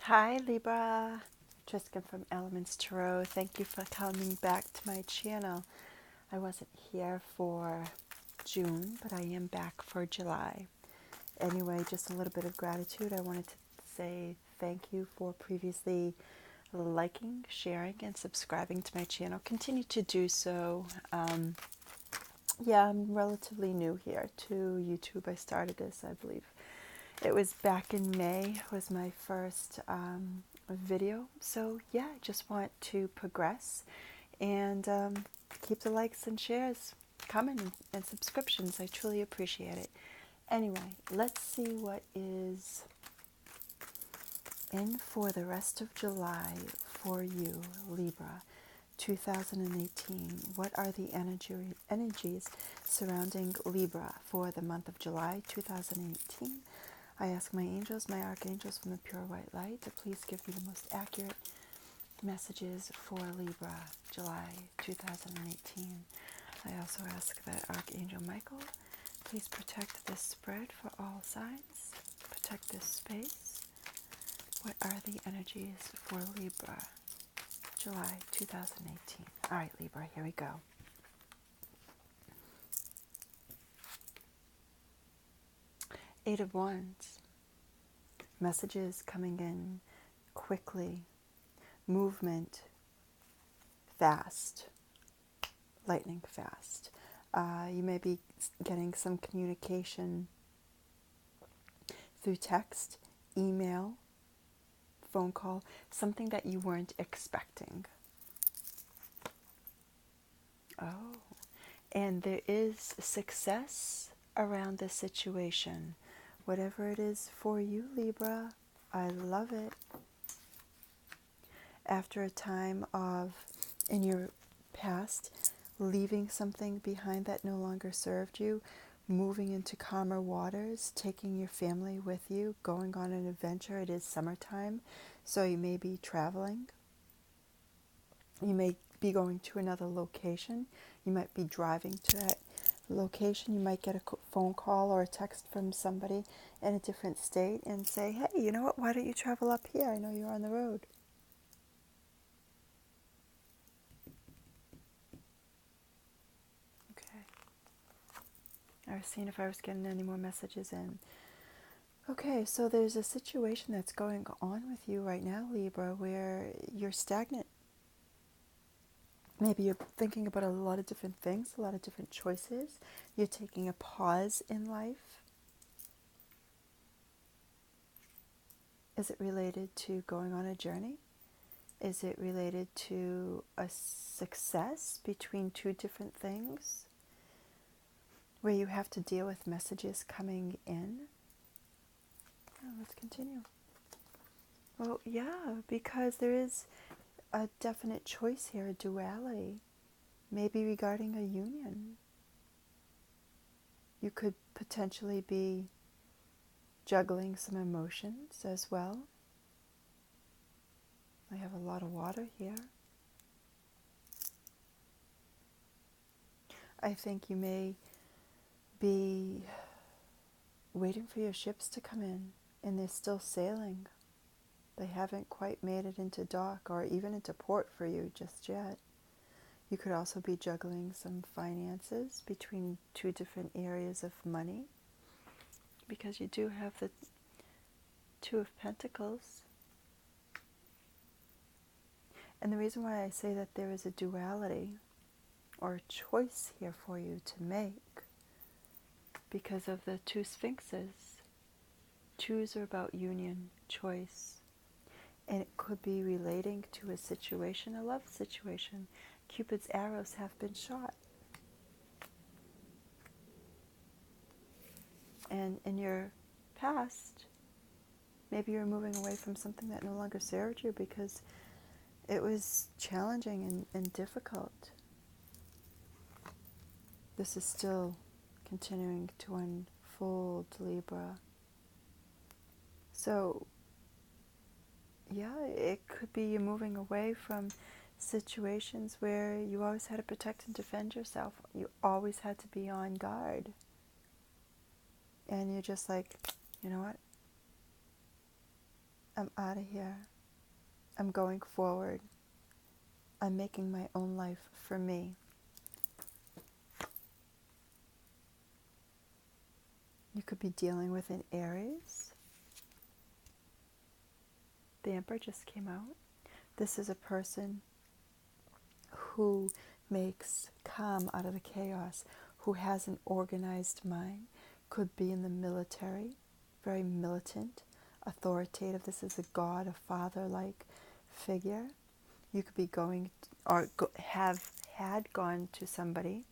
Hi Libra, Tristan from Elements Tarot. Thank you for coming back to my channel. I wasn't here for June, but I am back for July. Anyway, just a little bit of gratitude. I wanted to say thank you for previously liking, sharing, and subscribing to my channel. Continue to do so. I'm relatively new here to YouTube. I started this, I believe. It was back in May, was my first video. So yeah, I just want to progress and keep the likes and shares coming and subscriptions. I truly appreciate it. Anyway, let's see what is in for the rest of July for you, Libra, 2018. What are the energies surrounding Libra for the month of July 2018? I ask my angels, my archangels from the pure white light to please give me the most accurate messages for Libra, July 2018. I also ask that Archangel Michael please protect this spread for all signs, protect this space. What are the energies for Libra, July 2018? All right, Libra, here we go. Eight of Wands. Messages coming in quickly. Movement fast. Lightning fast. You may be getting some communication through text, email, phone call, something that you weren't expecting. Oh, and there is success around this situation. Whatever it is for you, Libra, I love it. After a time of, in your past, leaving something behind that no longer served you, moving into calmer waters, taking your family with you, going on an adventure. It is summertime, so you may be traveling. You may be going to another location. You might be driving to that location. You might get a phone call or a text from somebody in a different state and say, hey, you know what, why don't you travel up here? I know you're on the road. Okay. I was seeing if I was getting any more messages in. Okay, so there's a situation that's going on with you right now, Libra, where you're stagnant. Maybe you're thinking about a lot of different things, a lot of different choices. You're taking a pause in life. Is it related to going on a journey? Is it related to a success between two different things where you have to deal with messages coming in? Oh, let's continue. Well, yeah, because there is a definite choice here, a duality, maybe regarding a union. You could potentially be juggling some emotions as well. I have a lot of water here. I think you may be waiting for your ships to come in, and they're still sailing. They haven't quite made it into dock or even into port for you just yet. You could also be juggling some finances between two different areas of money, because you do have the Two of Pentacles. And the reason why I say that there is a duality or a choice here for you to make, because of the two Sphinxes. Twos are about union, choice. And it could be relating to a situation, a love situation. Cupid's arrows have been shot. And in your past, maybe you're moving away from something that no longer served you because it was challenging and difficult. This is still continuing to unfold, Libra. So, yeah, it could be you moving away from situations where you always had to protect and defend yourself. You always had to be on guard. And you're just like, you know what? I'm out of here. I'm going forward. I'm making my own life for me. You could be dealing with an Aries. The Emperor just came out. This is a person who makes calm out of the chaos, who has an organized mind, could be in the military, very militant, authoritative. This is a god, a father-like figure. You could be going have had gone to somebody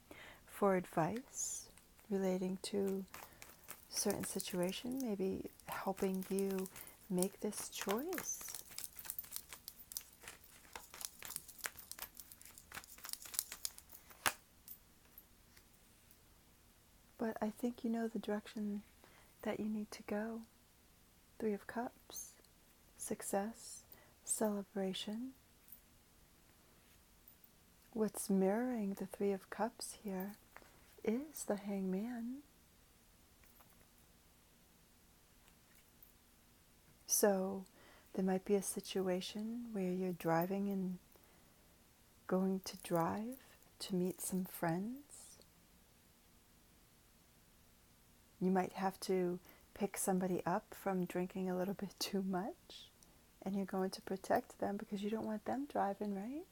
for advice relating to certain situation, maybe helping you make this choice. But I think you know the direction that you need to go. 3 of Cups, success, celebration. What's mirroring the 3 of Cups here is the Hangman. So there might be a situation where you're driving and going to drive to meet some friends. You might have to pick somebody up from drinking a little bit too much, and you're going to protect them because you don't want them driving, right?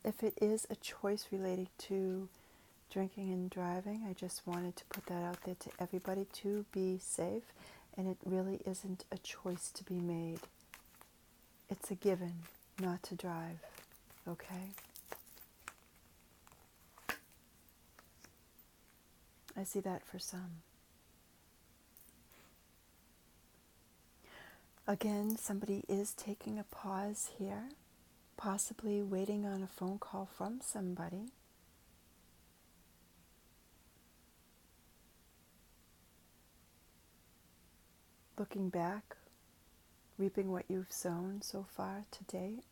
If it is a choice relating to drinking and driving, I just wanted to put that out there to everybody to be safe, and it really isn't a choice to be made. It's a given not to drive, okay? I see that for some. Again, somebody is taking a pause here, possibly waiting on a phone call from somebody. Looking back, reaping what you've sown so far to date.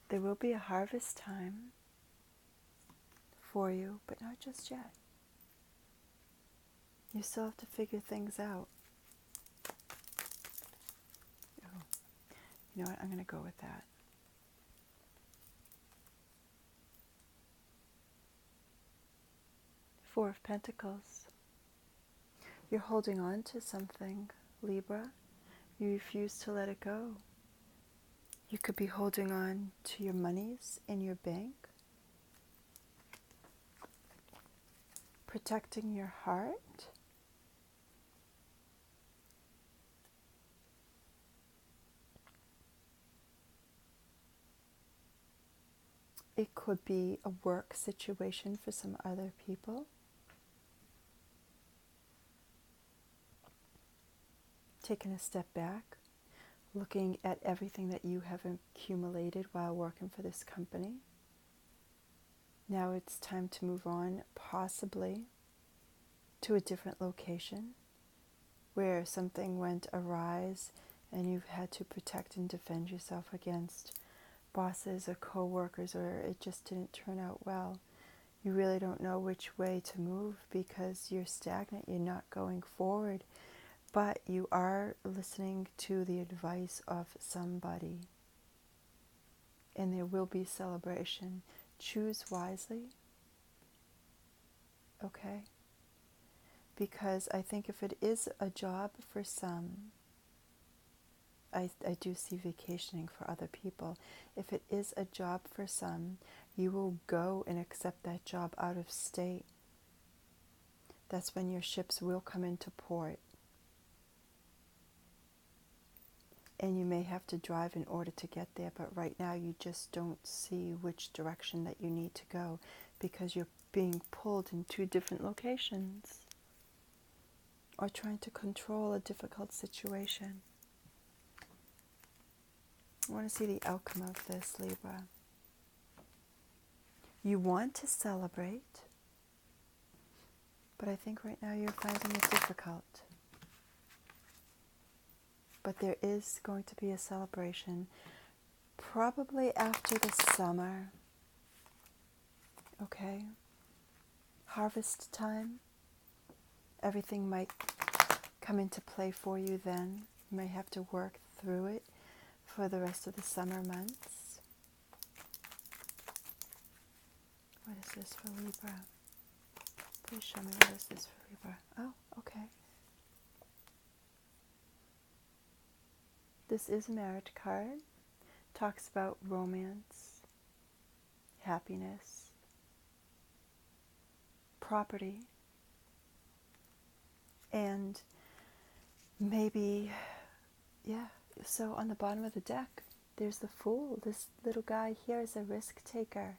There will be a harvest time for you, but not just yet. You still have to figure things out. Oh, you know what? I'm going to go with that. Four of Pentacles. You're holding on to something, Libra. You refuse to let it go. You could be holding on to your monies in your bank, protecting your heart. It could be a work situation for some other people. Taking a step back, looking at everything that you have accumulated while working for this company. Now it's time to move on, possibly to a different location where something went awry and you've had to protect and defend yourself against bosses or co-workers, or it just didn't turn out well. You really don't know which way to move because you're stagnant, you're not going forward, but you are listening to the advice of somebody. And there will be celebration. Choose wisely, okay? Because I think if it is a job for some, I do see vacationing for other people. If it is a job for some, you will go and accept that job out of state. That's when your ships will come into port. And you may have to drive in order to get there, but right now you just don't see which direction that you need to go because you're being pulled in 2 different locations or trying to control a difficult situation. I want to see the outcome of this, Libra. You want to celebrate, but I think right now you're finding it difficult. But there is going to be a celebration, probably after the summer, okay? Harvest time, everything might come into play for you then. You may have to work through it for the rest of the summer months. What is this for Libra? Please show me what is this for Libra. Oh, okay. This is a marriage card. Talks about romance, happiness, property, and maybe, yeah, so on the bottom of the deck, there's the Fool. This little guy here is a risk taker.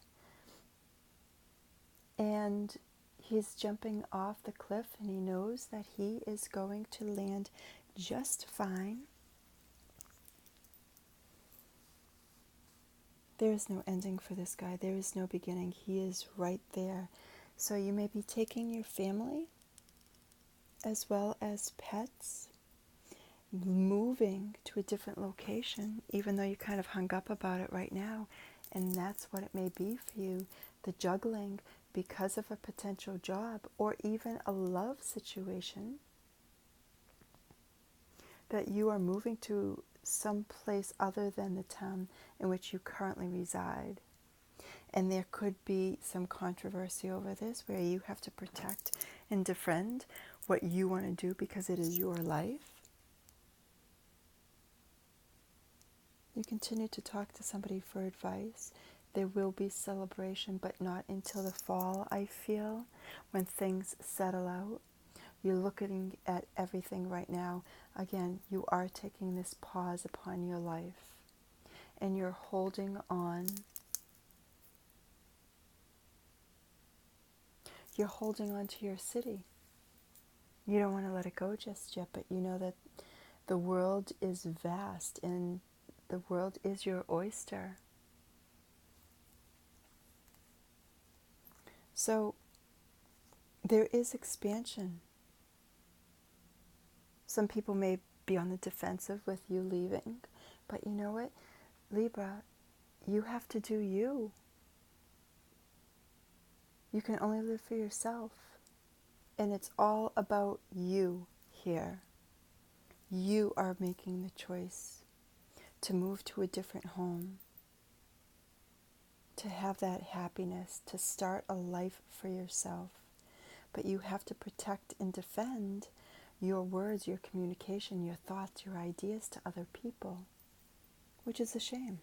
And he's jumping off the cliff, and he knows that he is going to land just fine. There is no ending for this guy. There is no beginning. He is right there. So you may be taking your family as well as pets, moving to a different location, even though you're kind of hung up about it right now. And that's what it may be for you, the juggling because of a potential job or even a love situation, that you are moving to some place other than the town in which you currently reside. And there could be some controversy over this, where you have to protect and defend what you want to do because it is your life. You continue to talk to somebody for advice. There will be celebration, but not until the fall, I feel, when things settle out. You're looking at everything right now. Again, you are taking this pause upon your life, and you're holding on. You're holding on to your city. You don't want to let it go just yet, but you know that the world is vast, and the world is your oyster. So there is expansion. Some people may be on the defensive with you leaving, but you know what, Libra, you have to do you. You can only live for yourself, and it's all about you here. You are making the choice to move to a different home, to have that happiness, to start a life for yourself. But you have to protect and defend your words, your communication, your thoughts, your ideas to other people, which is a shame.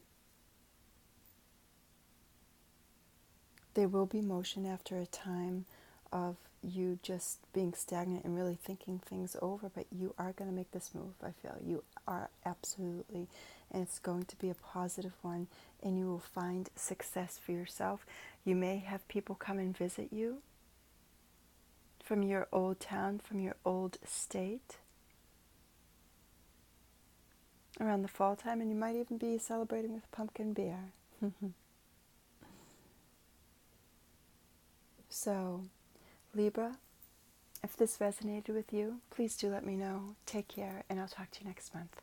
There will be motion after a time of you just being stagnant and really thinking things over, but you are going to make this move, I feel. You are absolutely, and it's going to be a positive one, and you will find success for yourself. You may have people come and visit you from your old town, from your old state, around the fall time, and you might even be celebrating with pumpkin beer. So, Libra, if this resonated with you, please do let me know. Take care, and I'll talk to you next month.